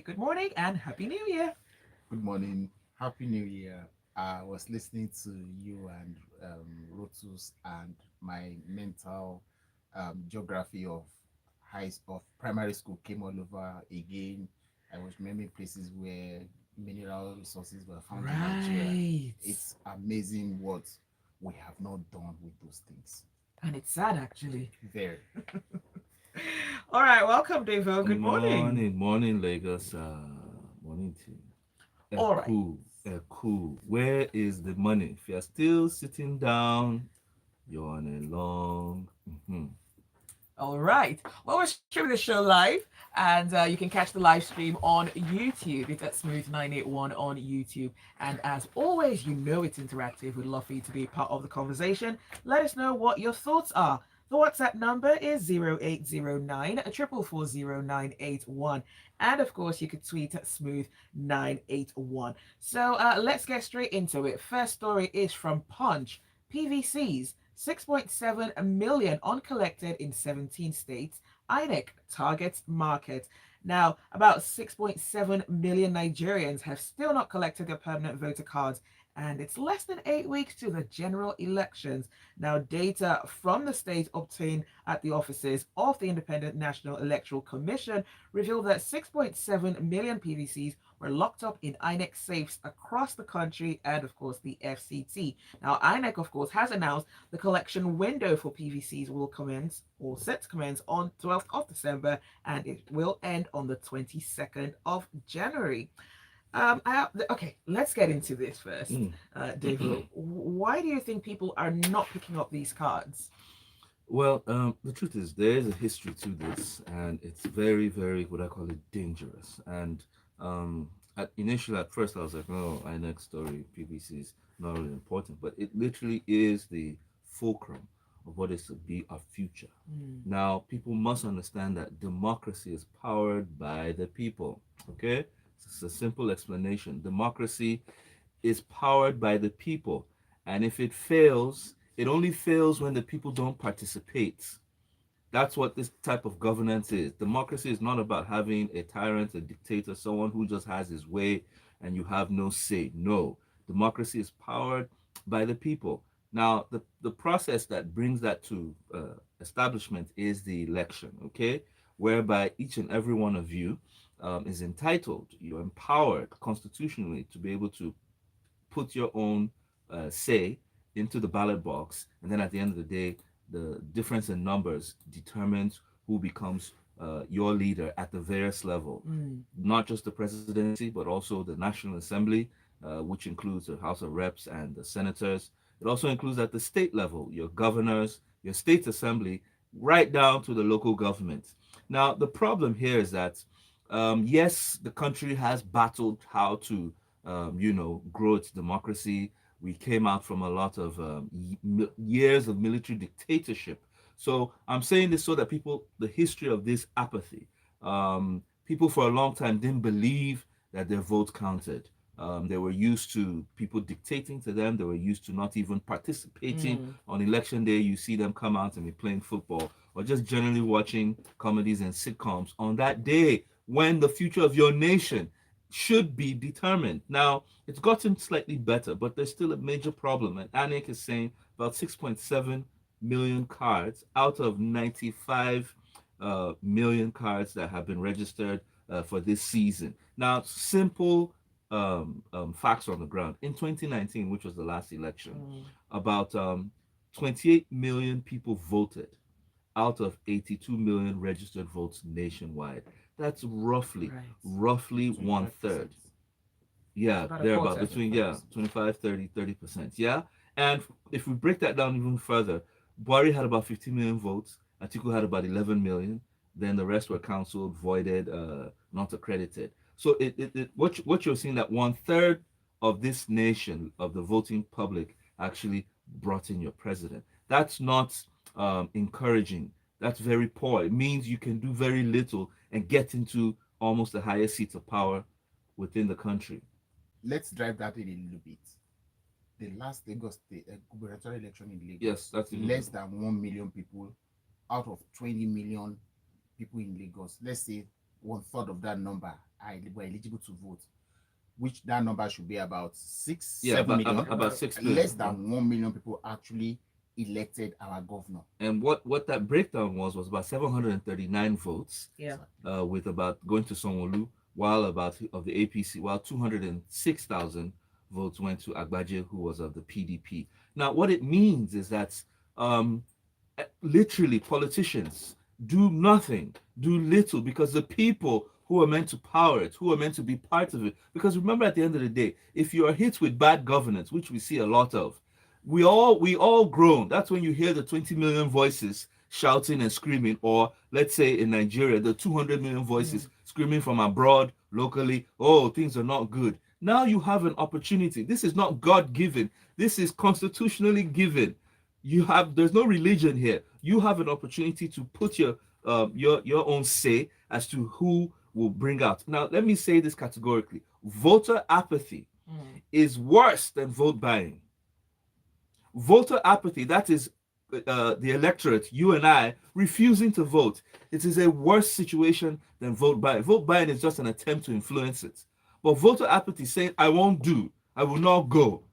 Good morning and Happy New Year. Good morning. Happy New Year. I was listening to you and Rotus, and my mental geography of of primary school came all over again. I was remembering places where mineral resources were found in Nigeria. Right. It's amazing what we have not done with those things. And it's sad actually. Very. All right, welcome, Devo. Good morning. Morning, Lagos. Morning team. All right. Cool. Where is the money? If you're still sitting down, you're on a long. All right. Well, we're streaming the show live, and you can catch the live stream on YouTube. It's at Smooth 981 on YouTube. And as always, you know it's interactive. We'd love for you to be a part of the conversation. Let us know what your thoughts are. The WhatsApp number is 0809 4440981. And of course, you could tweet at Smooth981. So let's get straight into it. First story is from Punch. PVCs 6.7 million uncollected in 17 states. INEC targets market. Now, about 6.7 million Nigerians have still not collected their permanent voter cards, and it's less than 8 weeks to the general elections. Now, data from the state obtained at the offices of the Independent National Electoral Commission revealed that 6.7 million PVCs were locked up in INEC safes across the country and, of course, the FCT. Now, INEC, of course, has announced the collection window for PVCs will commence or set to commence on 12th of December and it will end on the 22nd of January. Okay, let's get into this first. Mm. David, why do you think people are not picking up these cards? Well, the truth is there is a history to this, and it's very, very what I call it dangerous. And initially, at first, I was like, "Oh, I next story PVC is not really important," but it literally is the fulcrum of what is to be our future. Mm. Now, people must understand that democracy is powered by the people. Okay, it's a simple explanation. Democracy is powered by the people. And if it fails, it only fails when the people don't participate. That's what this type of governance is. Democracy is not about having a tyrant, a dictator, someone who just has his way and you have no say. No. Democracy is powered by the people. Now, the process that brings that to establishment is the election, okay? Whereby each and every one of you is entitled, you're empowered constitutionally to be able to put your own say into the ballot box, and then at the end of the day, the difference in numbers determines who becomes your leader at the various level, Mm. not just the presidency, but also the National Assembly, which includes the House of Reps and the senators. It also includes at the state level, your governors, your state assembly, right down to the local government. Now, the problem here is that, yes, the country has battled how to grow its democracy. We came out from a lot of years of military dictatorship. So I'm saying this so that the history of this apathy, people for a long time didn't believe that their vote counted. They were used to people dictating to them. They were used to not even participating. Mm. On election day, you see them come out and be playing football or just generally watching comedies and sitcoms on that day when the future of your nation should be determined. Now, it's gotten slightly better, but there's still a major problem. And ANIC is saying about 6.7 million cards out of 95 million cards that have been registered for this season. Now, simple facts on the ground. In 2019, which was the last election, Mm. about 28 million people voted out of 82 million registered votes nationwide. That's roughly Right. roughly one 25%. third. It's Yeah, about a they're about quarter. between 25%. 25, 30%. Yeah. And if we break that down even further, Buhari had about 15 million votes, Atiku had about 11 million, then the rest were cancelled, voided, not accredited. So what you're seeing, that one third of this nation, of the voting public, actually brought in your president. That's not encouraging. That's very poor. It means you can do very little and get into almost the highest seats of power within the country. Let's drive that in a little bit. The last Lagos state gubernatorial election in Yes, Lagos, that's even less than 1 million people out of 20 million people in Lagos. Let's say one third of that number were eligible to vote, which that number should be about Yeah, 7 million. about 6 Less million. than 1 million people actually elected our governor. And what that breakdown was about 739 votes, Yeah. with about going to Sonwolu, while about of the APC, while 206,000 votes went to Agbaje, who was of the PDP. Now, what it means is that um, literally politicians do nothing, do little, because the people who are meant to power it, who are meant to be part of it, because remember, at the end of the day, if you are hit with bad governance, which we see a lot of, we all groan. That's when you hear the 20 million voices shouting and screaming, or let's say in Nigeria, the 200 million voices screaming from abroad, locally, oh, things are not good. Now you have an opportunity. This is not God given, this is constitutionally given. There's no religion here. You have an opportunity to put your own say as to who will bring out. Now, let me say this categorically: voter apathy is worse than vote buying. Voter apathy, that is the electorate, you and I, refusing to vote. It is a worse situation than vote buying. Vote buying is just an attempt to influence it. But voter apathy, saying, I won't do, I will not go,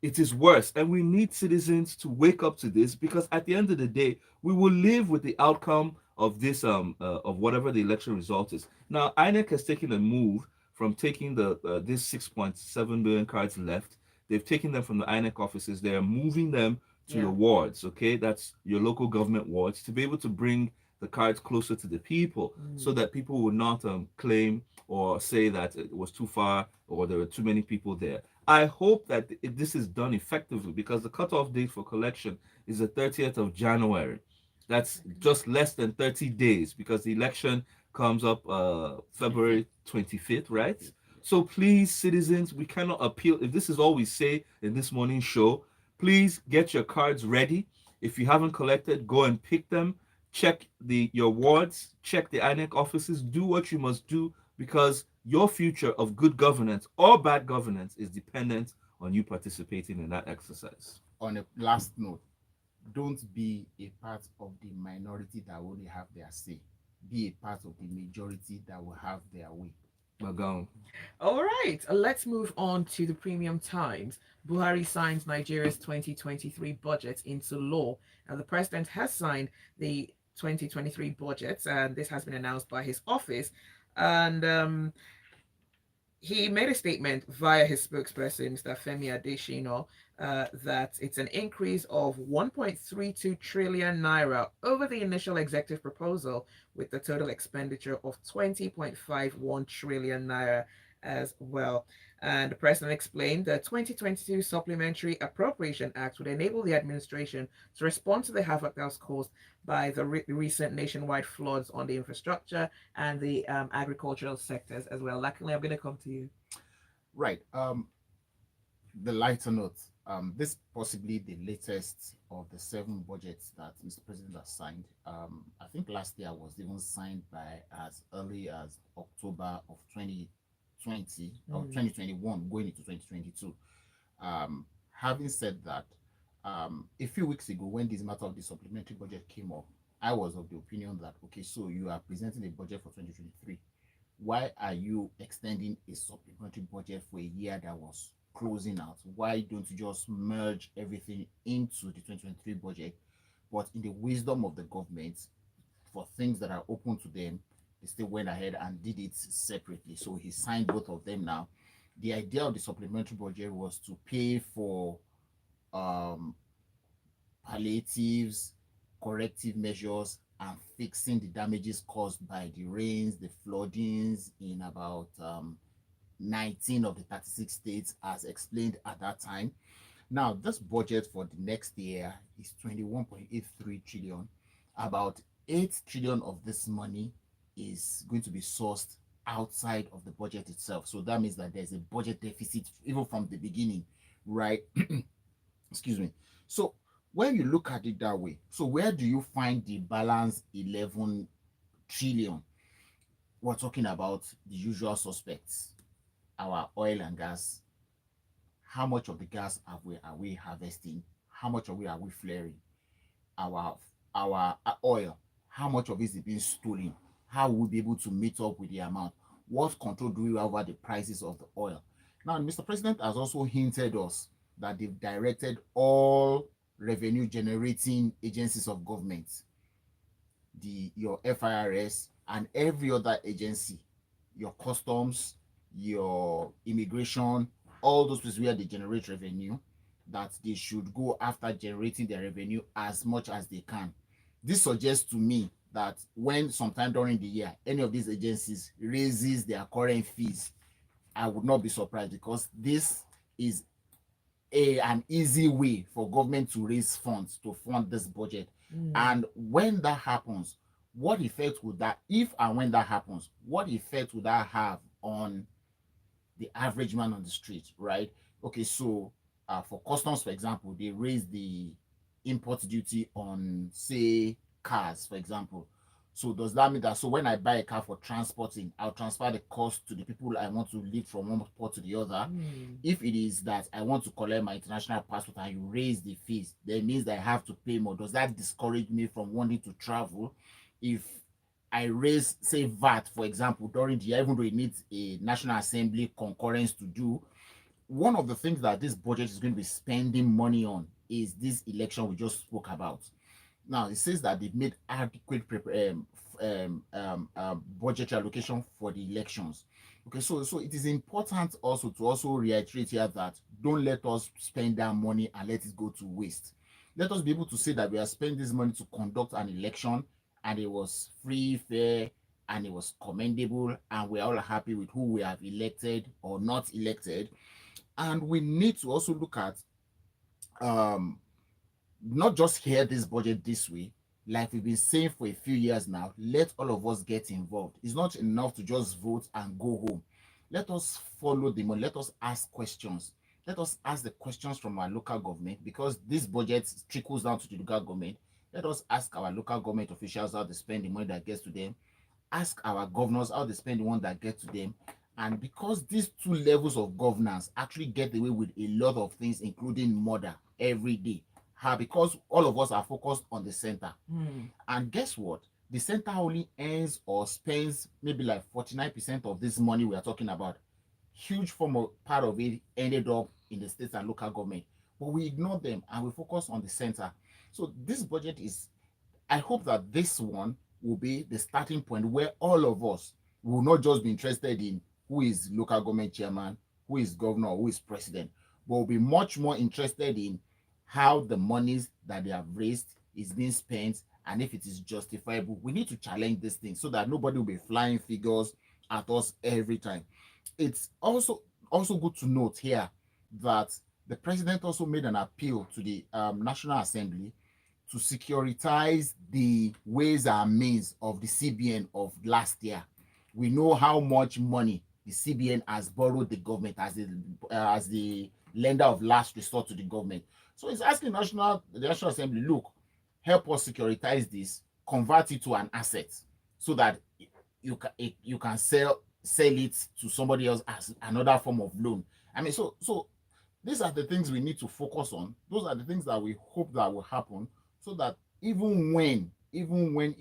it is worse. And we need citizens to wake up to this, because at the end of the day, we will live with the outcome of this, of whatever the election result is. Now, INEC has taken a move from taking this 6.7 million cards left. They've taken them from the INEC offices. They're moving them to the wards, okay? That's your local government wards, to be able to bring the cards closer to the people, so that people will not claim or say that it was too far or there were too many people there. I hope that this is done effectively, because the cutoff date for collection is the 30th of January. That's just less than 30 days, because the election comes up February 25th, right? So please, citizens, we cannot appeal. If this is all we say in this morning show, please get your cards ready. If you haven't collected, go and pick them. Check your wards, check the INEC offices, do what you must do, because your future of good governance or bad governance is dependent on you participating in that exercise. On a last note, don't be a part of the minority that will only have their say. Be a part of the majority that will have their way. Magong. All right, let's move on to the Premium Times. Buhari signs Nigeria's 2023 budget into law. Now, the president has signed the 2023 budget, and this has been announced by his office. And he made a statement via his spokesperson, Mr. Femi Adesina, that it's an increase of 1.32 trillion naira over the initial executive proposal, with the total expenditure of 20.51 trillion naira as well. And the president explained the 2022 Supplementary Appropriation Act would enable the administration to respond to the havoc that was caused by the recent nationwide floods on the infrastructure and the agricultural sectors as well. Luckily, I'm going to come to you. Right. The lighter note. This possibly the latest of the 7 budgets that Mr. President has signed. I think last year was even signed by as early as October of 2020 or 2021, going into 2022. Having said that, a few weeks ago, when this matter of the supplementary budget came up, I was of the opinion that, okay, so you are presenting a budget for 2023. Why are you extending a supplementary budget for a year that was closing out? Why don't you just merge everything into the 2023 budget? But in the wisdom of the government, for things that are open to them, they still went ahead and did it separately. So he signed both of them now. The idea of the supplementary budget was to pay for palliatives, corrective measures, and fixing the damages caused by the rains, the floodings in about 19 of the 36 states, as explained at that time. Now, this budget for the next year is 21.83 trillion. About 8 trillion of this money is going to be sourced outside of the budget itself. So that means that there's a budget deficit even from the beginning, right? Excuse me. So when you look at it that way, so where do you find the balance 11 trillion? We're talking about the usual suspects, our oil and gas. How much of the gas are we harvesting? How much of it are we flaring? Our oil, how much of it is being stolen? How will we be able to meet up with the amount? what control do we have over the prices of the oil? Now, Mr. President has also hinted us that they've directed all revenue generating agencies of government, your FIRS and every other agency, your customs, your immigration, all those places where they generate revenue, that they should go after generating their revenue as much as they can. This suggests to me that when sometime during the year any of these agencies raises their current fees, I would not be surprised, because this is an easy way for government to raise funds to fund this budget. And when that happens, what effect would that, if and when that happens, what effect would that have on the average man on the street, right? Okay, so for customs, for example, they raise the import duty on, say, cars, for example. So does that mean that, so when I buy a car for transporting, I'll transfer the cost to the people I want to lift from one port to the other? If it is that I want to collect my international passport and you raise the fees, that means that I have to pay more. Does that discourage me from wanting to travel? If I raise, say, VAT, for example, during the year, even though it needs a National Assembly concurrence to do, one of the things that this budget is going to be spending money on is this election we just spoke about. Now, it says that they've made adequate budgetary allocation for the elections. Okay, so it is important also to also reiterate here that don't let us spend that money and let it go to waste. Let us be able to say that we are spending this money to conduct an election, and it was free, fair, and it was commendable, and we're all happy with who we have elected or not elected. And we need to also look at um not just hear this budget this way, like we've been saying for a few years now. Let all of us get involved. It's not enough to just vote and go home. Let us follow the money. Let us ask questions. Let us ask the questions from our local government, because this budget trickles down to the local government. Let us ask our local government officials how they spend the money that gets to them. Ask our governors how they spend the one that gets to them. And because these two levels of governance actually get away with a lot of things, including murder every day, because all of us are focused on the center. And guess what? The center only earns or spends maybe like 49% of this money we are talking about. Huge form of part of it ended up in the states and local government. But we ignore them and we focus on the center. So this budget is, I hope that this one will be the starting point where all of us will not just be interested in who is local government chairman, who is governor, who is president, but will be much more interested in how the monies that they have raised is being spent, and if it is justifiable. We need to challenge this thing so that nobody will be flying figures at us every time. It's also good to note here that the president also made an appeal to the National Assembly to securitize the ways and means of the CBN of last year. We know how much money the CBN has borrowed the government as the lender of last resort to the government. So it's asking the National Assembly, look, help us securitize this, convert it to an asset, so that you can sell it to somebody else as another form of loan. I mean, so these are the things we need to focus on. Those are the things that we hope that will happen, so that even when we're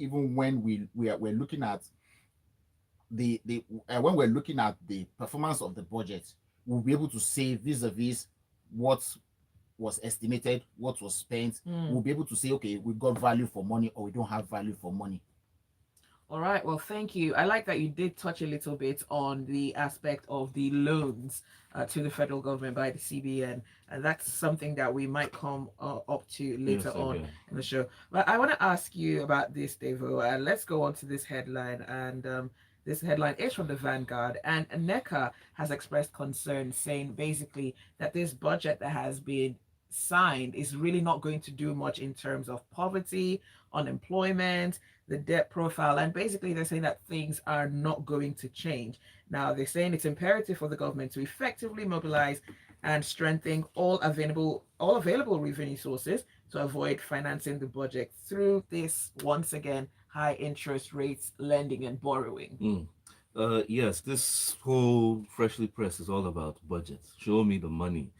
looking at when we're looking at the performance of the budget, we'll be able to say vis-a-vis what was estimated, what was spent. We'll be able to say, okay, we got value for money or we don't have value for money. All right. Well, thank you. I like that you did touch a little bit on the aspect of the loans to the federal government by the CBN. And that's something that we might come up to later on in the show. But I want to ask you about this, Devo. Let's go on to this headline. And this headline is from the Vanguard. And NECA has expressed concern, saying basically that this budget that has been signed is really not going to do much in terms of poverty, unemployment, the debt profile, and basically they're saying that things are not going to change. Now they're saying it's imperative for the government to effectively mobilize and strengthen all available revenue sources to avoid financing the budget through this, once again, high interest rates lending and borrowing. Yes, this whole Freshly Pressed is all about budgets. Show me the money.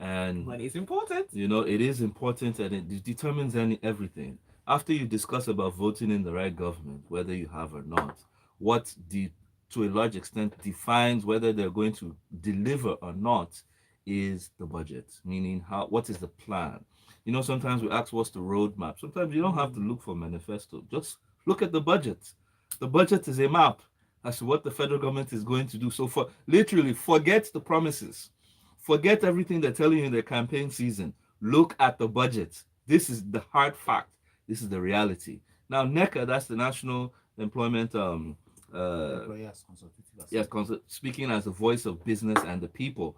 And money is important. It is important, and it determines everything. After you discuss about voting in the right government, whether you have or not, what the to a large extent defines whether they're going to deliver or not is the budget, meaning what is the plan. Sometimes we ask what's the roadmap. Sometimes you don't have to look for manifesto. Just look at the budget. The budget is a map as to what the federal government is going to do. So literally forget the promises. Forget everything they're telling you in their campaign season. Look at the budget. This is the hard fact. This is the reality. Now, NECA, that's the National Employment Employers Consultative yes, speaking as the voice of business and the people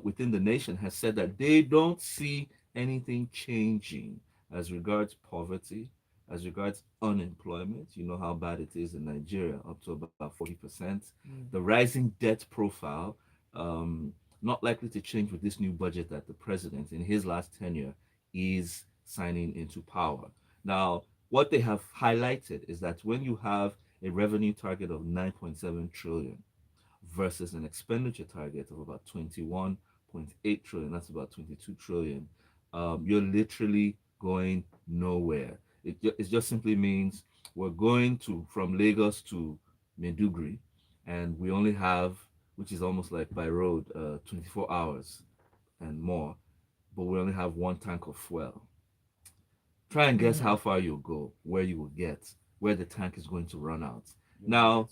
within the nation, has said that they don't see anything changing as regards poverty, as regards unemployment. You know how bad it is in Nigeria, up to about 40%. The rising debt profile, not likely to change with this new budget that the president in his last tenure is signing into power. Now, what they have highlighted is that when you have a revenue target of 9.7 trillion versus an expenditure target of about 21.8 trillion, that's about 22 trillion, you're literally going nowhere. It just simply means we're going from Lagos to Maiduguri, and we only have, which is almost like by road, 24 hours and more, but we only have one tank of fuel. Try and guess how far you'll go, where you will get, where the tank is going to run out. Now,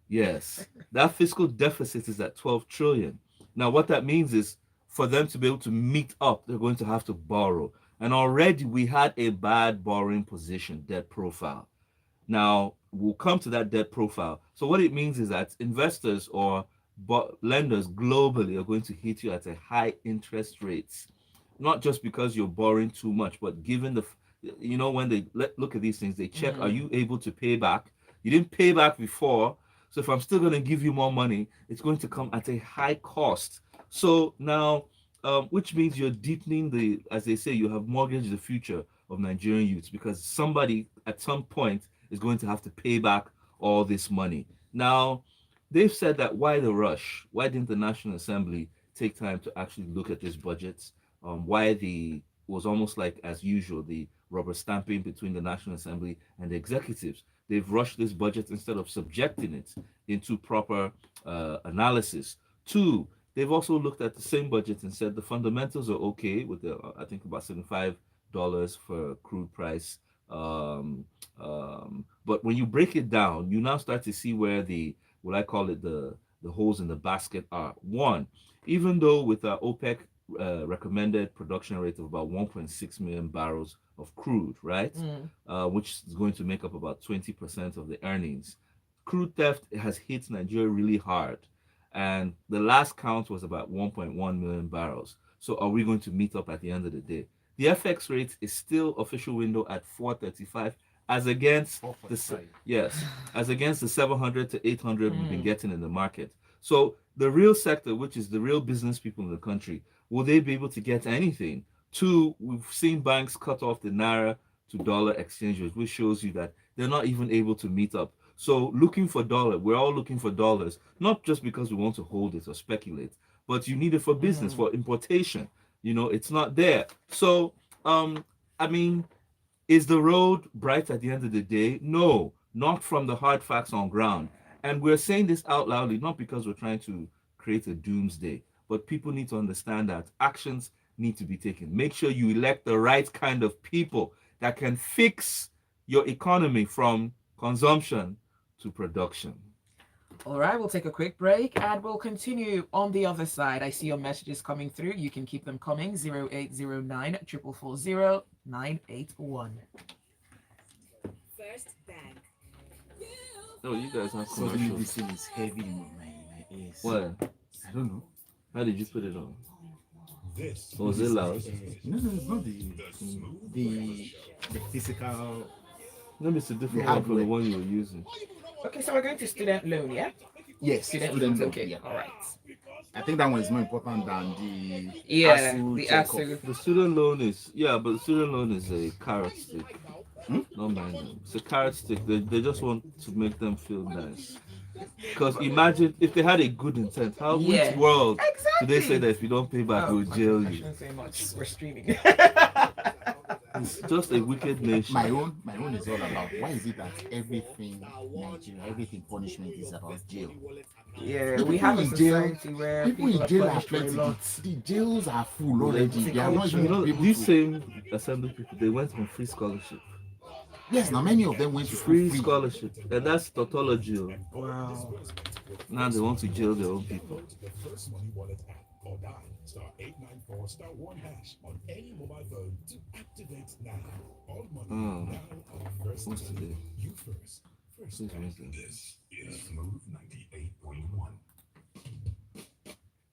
yes, that fiscal deficit is at 12 trillion. Now, what that means is for them to be able to meet up, they're going to have to borrow. And already we had a bad borrowing position, debt profile. Now, we'll come to that debt profile. So what it means is that investors or lenders globally are going to hit you at a high interest rates, not just because you're borrowing too much, but given when they look at these things, they check, are you able to pay back? You didn't pay back before, so if I'm still going to give you more money, it's going to come at a high cost. So now, which means you're deepening as they say, you have mortgaged the future of Nigerian youths, because somebody at some point is going to have to pay back all this money. Now, they've said that why the rush? Why didn't the National Assembly take time to actually look at this budget? Why it was almost like, as usual, the rubber stamping between the National Assembly and the executives. They've rushed this budget instead of subjecting it into proper analysis. Two, they've also looked at the same budget and said the fundamentals are okay with I think about $75 for crude price. But when you break it down, you now start to see where what I call it, the holes in the basket are. One, even though with our OPEC recommended production rate of about 1.6 million barrels of crude, right? Which is going to make up about 20% of the earnings. Crude theft has hit Nigeria really hard. And the last count was about 1.1 million barrels. So are we going to meet up at the end of the day? The FX rate is still official window at 435 as against as against the 700 to 800 we've been getting in the market. So the real sector, which is the real business people in the country, will they be able to get anything? Two, we've seen banks cut off the naira to dollar exchange rate, which shows you that they're not even able to meet up. So looking for dollar, we're all looking for dollars, not just because we want to hold it or speculate, but you need it for business, for importation. It's not there. So, is the road bright at the end of the day? No, not from the hard facts on ground. And we're saying this out loudly, not because we're trying to create a doomsday, but people need to understand that actions need to be taken. Make sure you elect the right kind of people that can fix your economy from consumption to production. All right, we'll take a quick break and we'll continue on the other side. I see your messages coming through. You can keep them coming. 0809 440 981. First Bank. Oh, you guys have Suddenly commercials. this thing is heavy in my ears. What? I don't know. How did you put it on? This Was it loud? No, it's not the physical. Maybe it's a different The one from the hardware. one you were using. Okay, so we're going to student loan, yeah? Yes, Student student loans, loan, okay. yeah. All right. I think that one is more important than the Yeah, ASU the check-off. ASU. The student loan is, but the student loan is a carrot stick. Not mind them. It's a carrot stick. They just want to make them feel nice. Because imagine if they had a good intent, Yeah. which world do they say Exactly. that if you don't pay back, Oh, we'll jail I you? shouldn't say much. We're streaming. It's just a wicked nation. My own is all about why is it that everything Nigeria, everything punishment is about jail. Yeah, The we people have a in jail, society where people people in are jail are punished for a plenty. lot. The jails are full They, already. It's a They are not culture. you even know, able these to. same assembly people, they went on free scholarship. Yes, now many of them went to school Free free. scholarship. And that's tautology. Oh. Wow. Now they want to jail their own people. Oh, what's today? This is Wednesday.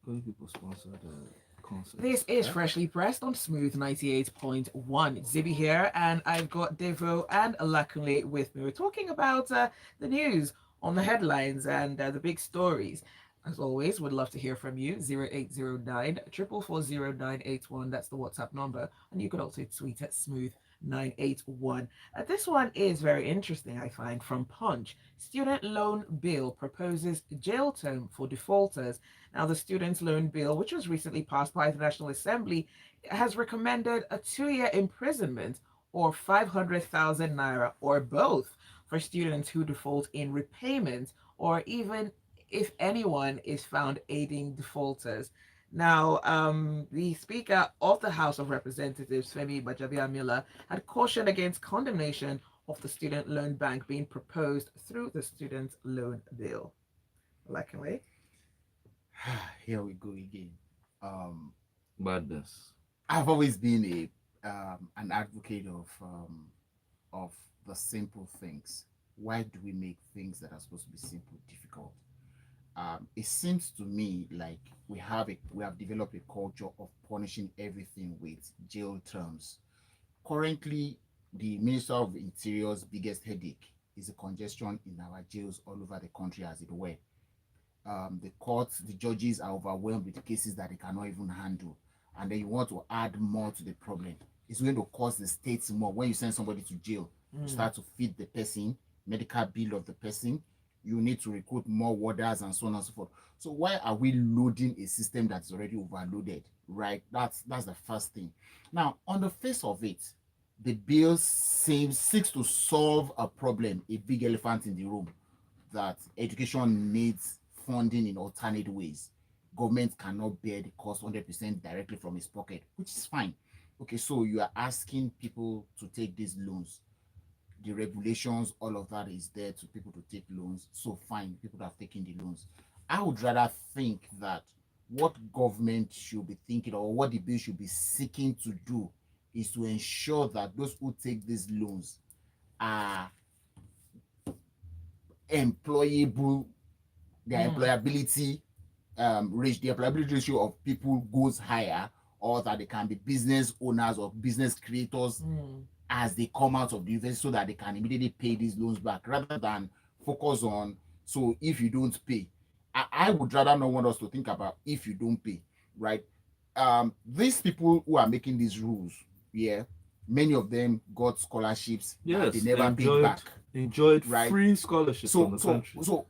Going people sponsor the concert. This is Freshly Pressed on Smooth 98.1. Zibi here, and I've got Devo and Alakunle with me. We're talking about the news on the headlines and the big stories. As always, would love to hear from you. 0809 4440981. That's the WhatsApp number. And you can also tweet at Smooth981. This one is very interesting, I find, from Punch. Student loan bill proposes jail term for defaulters. Now, the Student Loan Bill, which was recently passed by the National Assembly, has recommended a 2-year imprisonment or 500,000 naira or both for students who default in repayment or even if anyone is found aiding defaulters. Now, the Speaker of the House of Representatives, Femi Bajabiamila, had cautioned against condemnation of the Student Loan Bank being proposed through the Student Loan Bill. Luckily. Here we go again. Um, Madness. I've always been an advocate of the simple things. Why do we make things that are supposed to be simple difficult? It seems to me like we have developed a culture of punishing everything with jail terms. Currently, the Minister of Interior's biggest headache is the congestion in our jails all over the country, as it were. The courts, the judges are overwhelmed with cases that they cannot even handle, and then you want to add more to the problem. It's going to cost the states more. When you send somebody to jail, you start to feed the person, medical bill of the person, you need to recruit more warders and so on and so forth. So why are we loading a system that's already overloaded? Right? That's the first thing. Now, on the face of it, the bill seeks to solve a problem, a big elephant in the room, that education needs funding in alternate ways. Government cannot bear the cost 100% directly from its pocket, which is fine. Okay, so you are asking people to take these loans. The regulations, all of that is there to people to take loans. So fine, people have taken the loans. I would rather think that what government should be thinking, or what the bill should be seeking to do, is to ensure that those who take these loans are employable, their employability the employability ratio of people goes higher, or that they can be business owners or business creators as they come out of the university, so that they can immediately pay these loans back, rather than focus on, so if you don't pay. I would rather not want us to think about if you don't pay, right? These people who are making these rules, yeah, many of them got scholarships that they never paid back. Enjoyed right? free scholarships from the country. So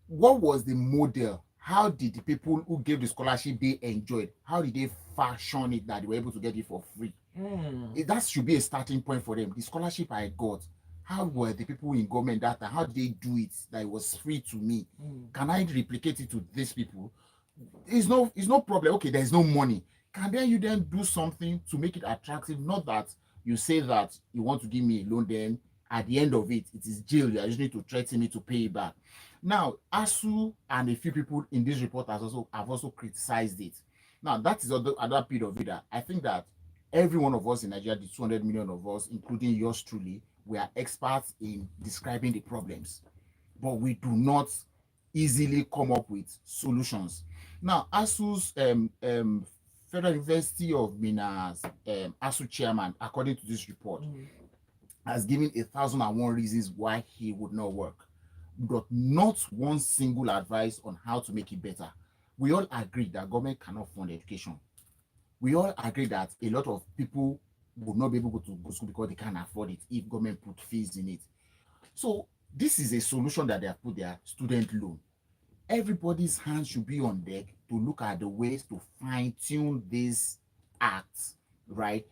what was the model? How did the people who gave the scholarship they enjoyed? How did they fashion it that they were able to get it for free? That should be a starting point for them. The scholarship I got, how were the people in government that time? How did they do it that it was free to me? Can I replicate it to these people? It's no problem. Okay, there's no money. Can then you then do something to make it attractive? Not that you say that you want to give me a loan, then at the end of it, it is jail. You just need to threaten me to pay it back. Now, ASU and a few people in this report have also criticized it. Now, that is other bit of it. That I think that every one of us in Nigeria, the 200 million of us, including yours truly, we are experts in describing the problems, but we do not easily come up with solutions. Now, ASU's Federal University of Minas ASU chairman, according to this report, has given 1,001 reasons why he would not work, but not one single advice on how to make it better. We all agree that government cannot fund education. We all agree that a lot of people would not be able to go to school because they can't afford it if government put fees in it. So this is a solution that they have put their student loan. Everybody's hands should be on deck to look at the ways to fine-tune this act, right?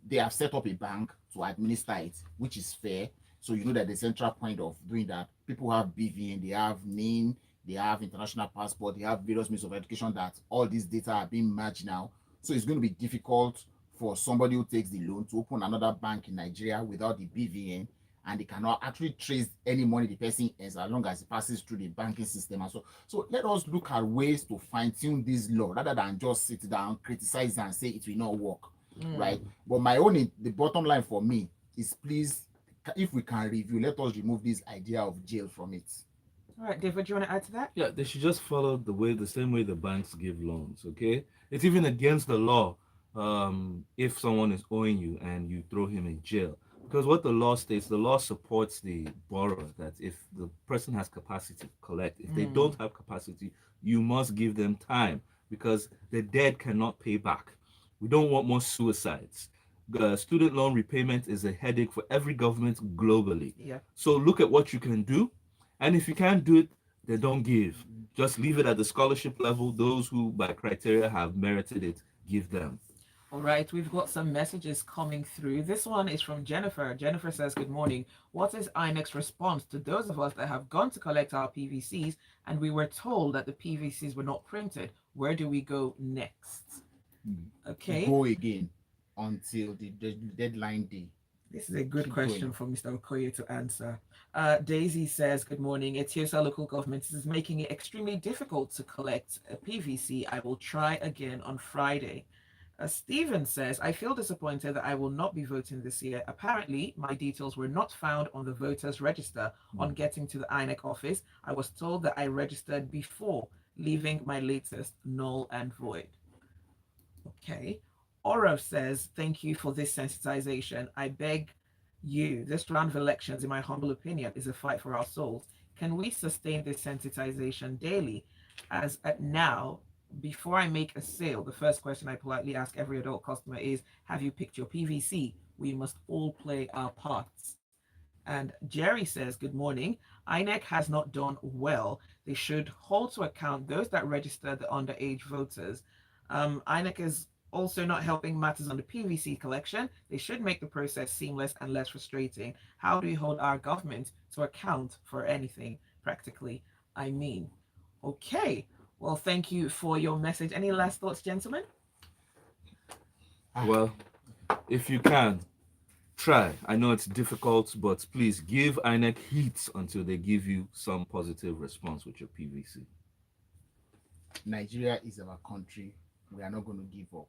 they have set up a bank to administer it, which is fair. So you know that the central point of doing that, people have BVN, they have NIN, they have international passport, they have various means of education that all these data are being merged now. So it's going to be difficult for somebody who takes the loan to open another bank in Nigeria without the BVN, and they cannot actually trace any money the person earns as long as it passes through the banking system. And so let us look at ways to fine-tune this law rather than just sit down, criticize and say it will not work. Right? But the bottom line for me is, please, if we can review, let us remove this idea of jail from it. All right, David, do you want to add to that? Yeah, they should just follow the same way the banks give loans. Okay, it's even against the law if someone is owing you and you throw him in jail. Because what the law states, the law supports the borrower that if the person has capacity to collect, if they don't have capacity, you must give them time because the debt cannot pay back. We don't want more suicides. Student loan repayment is a headache for every government globally. Yeah. So look at what you can do. And if you can't do it, then don't give. Just leave it at the scholarship level. Those who, by criteria, have merited it, give them. All right, we've got some messages coming through. This one is from Jennifer. Jennifer says, good morning. What is INEC's response to those of us that have gone to collect our PVCs and we were told that the PVCs were not printed? Where do we go next? Okay. Go again until the deadline day. This is a good Keep question going. for Mr. Okoye to answer. Daisy says, good morning. Etiosa local government is making it extremely difficult to collect a PVC. I will try again on Friday. Stephen says, I feel disappointed that I will not be voting this year. Apparently, my details were not found on the voters register. On getting to the INEC office, I was told that I registered before, leaving my latest null and void. Okay. Oro says, thank you for this sensitization. I beg you, this round of elections, in my humble opinion, is a fight for our souls. Can we sustain this sensitization daily? As at now, before I make a sale, the first question I politely ask every adult customer is, have you picked your PVC? We must all play our parts. And Jerry says, good morning. INEC has not done well. They should hold to account those that register the underage voters. INEC is also not helping matters on the PVC collection. They should make the process seamless and less frustrating. How do we hold our government to account for anything practically? I mean, okay. Well, thank you for your message. Any last thoughts, gentlemen? Well, if you can, try. I know it's difficult, but please give INEC heat until they give you some positive response with your PVC. Nigeria is our country. We are not going to give up.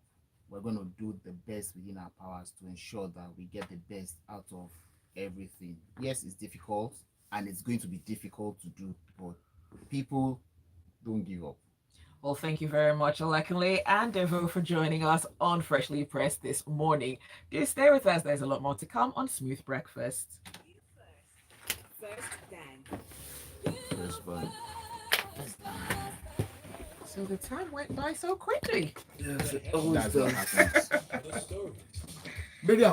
We're going to do the best within our powers to ensure that we get the best out of everything. Yes, it's difficult and it's going to be difficult to do, but people don't give up. Well, thank you very much, Olakunle and Devo, for joining us on Freshly Pressed this morning. Do stay with us. There's a lot more to come on Smooth Breakfast. First bite. So the time went by so quickly. Yes, it always That's what does. happens. Maybe